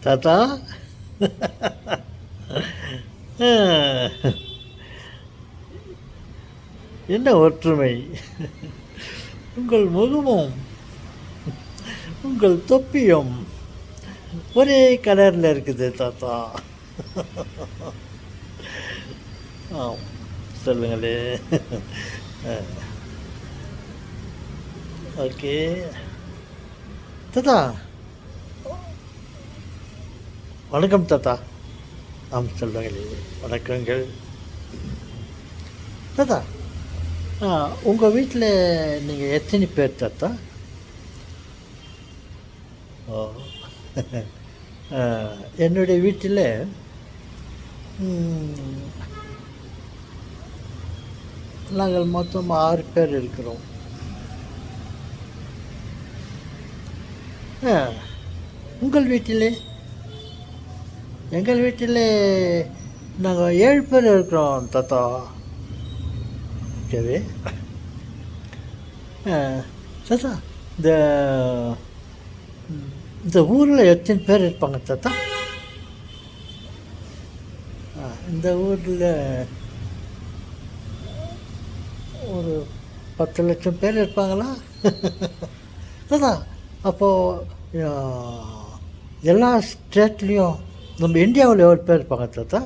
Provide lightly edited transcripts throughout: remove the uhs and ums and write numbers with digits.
தாத்தா. என்ன ஒற்றுமை! உங்கள் முகமும் உங்கள் தொப்பியும் ஒரே கலரில் இருக்குது தாத்தா. ஆம், சொல்லுங்களே. ஓகே தாத்தா. வணக்கம் தாத்தா. ஆம், சொல்லுங்களே. வணக்கங்கள் தாத்தா. உங்கள் வீட்டில் நீங்கள் எத்தனை பேர் தாத்தா? ஓ. என்னுடைய வீட்டில் நாங்கள் மொத்தம் 6 பேர் இருக்கிறோம். உங்கள் வீட்டிலே? எங்கள் வீட்டில் நாங்கள் 7 பேர் இருக்கிறோம் தாத்தா. ஓகேவே தாத்தா. இந்த இந்த ஊரில் எத்தனை பேர் இருப்பாங்க தாத்தா? இந்த ஊரில் ஒரு 10 லட்சம் பேர் இருப்பாங்களா தாத்தா? அப்போது எல்லா ஸ்டேட்லேயும் நம்ம இந்தியாவில் எவ்வளோ பேர் இருப்பாங்க தாத்தா?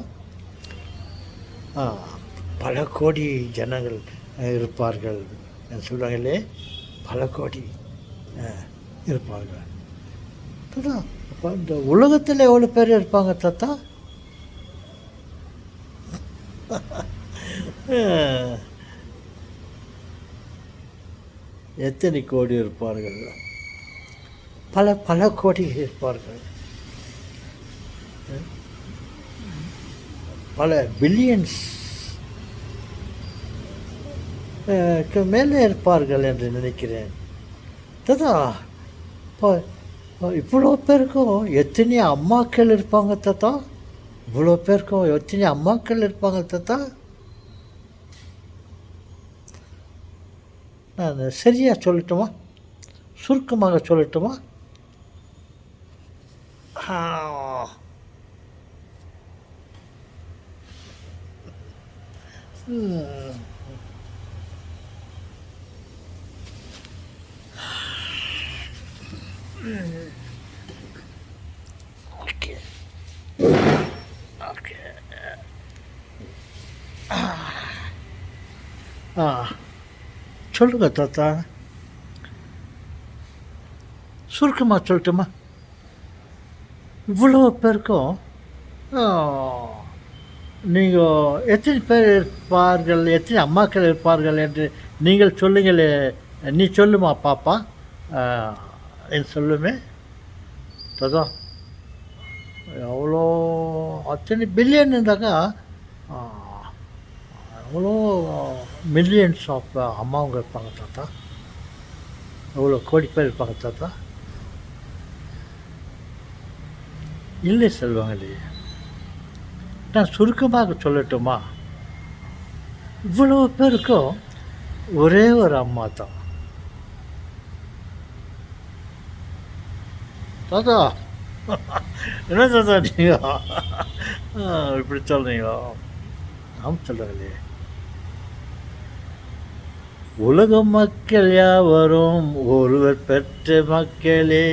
பல கோடி ஜனங்கள் இருப்பார்கள் சொல்லுவாங்களே, பல கோடி இருப்பார்கள் தாத்தா. அப்போ இந்த உலகத்தில் எவ்வளோ பேர் இருப்பாங்க தாத்தா? எத்தனை கோடி இருப்பார்கள்? பல பல கோடி இருப்பார்கள். பல பில்லியன்ஸ் மேலே இருப்பார்கள் என்று நினைக்கிறேன் தாத்தா. இவ்வளோ பேருக்கும் எத்தனை அம்மாக்கள் இருப்பாங்க தாத்தா? இவ்வளோ பேருக்கும் எத்தனை அம்மாக்கள் இருப்பாங்க தாத்தா? நான் சரியாக சொல்லட்டுமா, சுருக்கமாக சொல்லட்டுமா? Okay okay. சொல்லுங்க தாத்தா, சுருக்கமாக சொல்லட்டுமா? இவ்வளோ பேருக்கும் நீங்கள் எத்தனை பேர் இருப்பார்கள், எத்தனை அம்மாக்கள் இருப்பார்கள் என்று நீங்கள் சொல்லுங்களே. நீ சொல்லுமா பாப்பா, என்று சொல்லுமே தாத்தா. எவ்வளோ அத்தனை பில்லியன் இருந்தாக்கா எவ்வளோ மில்லியன்ஸ் ஆஃப் அம்மாவங்க இருப்பாங்க தாத்தா. எவ்வளோ கோடி பேர் இருப்பாங்க தாத்தா. இல்லை சொல்லுவாங்களே, நான் சுருக்கமாக சொல்லட்டுமா? இவ்வளோ பேருக்கும் ஒரே ஒரு அம்மா தான் தாத்தா. என்ன தாத்தா நீங்கள் இப்படி சொல்கிறீங்களா? நாம் சொல்லுங்களே, உலக மக்கள் யாவரும் ஒருவர் பெற்ற மக்களே.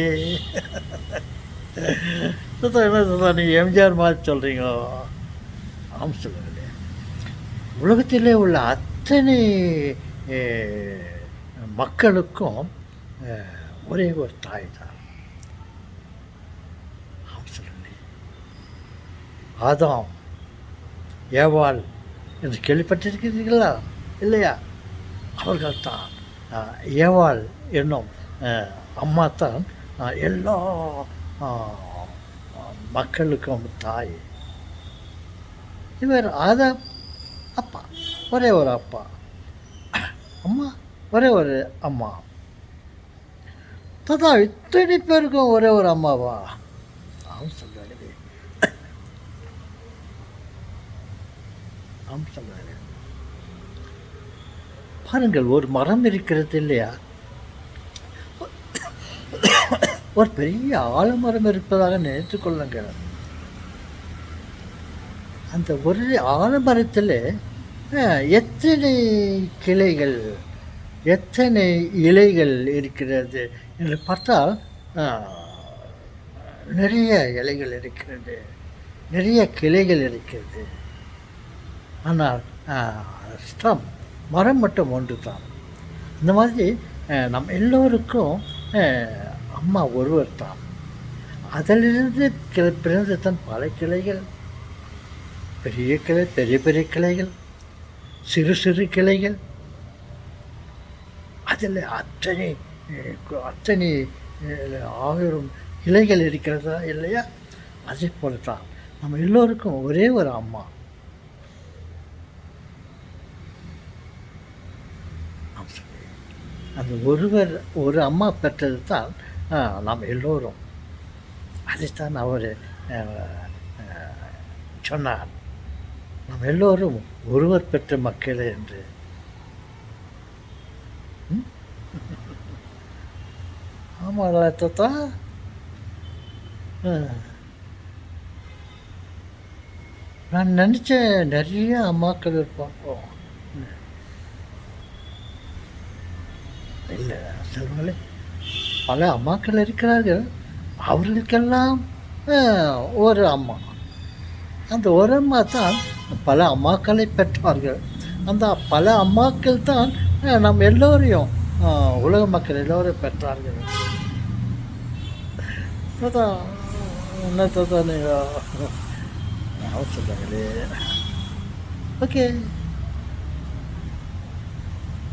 தாத்தா என்ன தாத்தா நீங்கள் எம்ஜிஆர் மாதிரி சொல்கிறீங்க? ஆம் சொல்லுங்களே, உலகத்திலே உள்ள அத்தனை மக்களுக்கும் ஒரே ஒரு தாய் தான். ஆம் சொல்லுங்களே, ஆதாம் ஏவாள் என்று கேள்விப்பட்டிருக்கிறீர்களா? இல்லையா? அவர்கள் தான் ஏவாள் என்னும் அம்மா தான் எல்லா மக்களுக்கும் தாய். இவர் ஆதாம் அப்பா, ஒரே ஒரு அப்பா. அம்மா ஒரே ஒரு அம்மா. தாத்தா இத்தனை பேருக்கும் ஒரே ஒரு அம்மாவா? ஆம் சொல்லுவாங்க, ஆம் சொல்லுவாங்க. பாருங்கள், ஒரு மரம் இருக்கிறது இல்லையா? ஒரு பெரிய ஆலமரம் இருப்பதாக நினைத்து கொள்ளுங்கள். அந்த ஒரு ஆலமரத்தில் எத்தனை கிளைகள், எத்தனை இலைகள் இருக்கிறது என்று பார்த்தால், அ நிறைய இலைகள் இருக்கிறது, நிறைய கிளைகள் இருக்கிறது. ஆனால் ஸ்டம் மரம் மட்டும் ஒன்று தான். இந்த மாதிரி நம் எல்லோருக்கும் அ அம்மா ஒருவர் தான். அதிலிருந்து பிறந்து தான் பல கிளைகள், பெரிய கிளை, பெரிய பெரிய கிளைகள், சிறு சிறு கிளைகள். அதில் அத்தனை அத்தனை 1000 இலைகள் இருக்கிறதா இல்லையா? அதே போல தான் நம்ம எல்லோருக்கும் ஒரே ஒரு அம்மா. அந்த ஒரு அம்மா பெற்றது தான் நாம் எல்லோரும். அதைத்தான் அவர் சொன்னார், நாம் எல்லோரும் ஒருவர் பெற்ற மக்களே என்று. ஆமாடா தாத்தா. நான் நினச்சேன் நிறைய அம்மாக்கள் இருப்பாங்க. இல்லை சொல்லுங்களே, பல அம்மாக்கள் இருக்கிறார்கள். அவர்களுக்கெல்லாம் ஒரு அம்மா. அந்த ஒரு அம்மா தான் பல அம்மாக்களை பெற்றார்கள். அந்த பல அம்மாக்கள் தான் நம் எல்லோரையும், உலக மக்கள் எல்லோரும் பெற்றார்கள். தாத்தா என்ன தாத்தா நீங்கள் சொல்லுங்களே. ஓகே.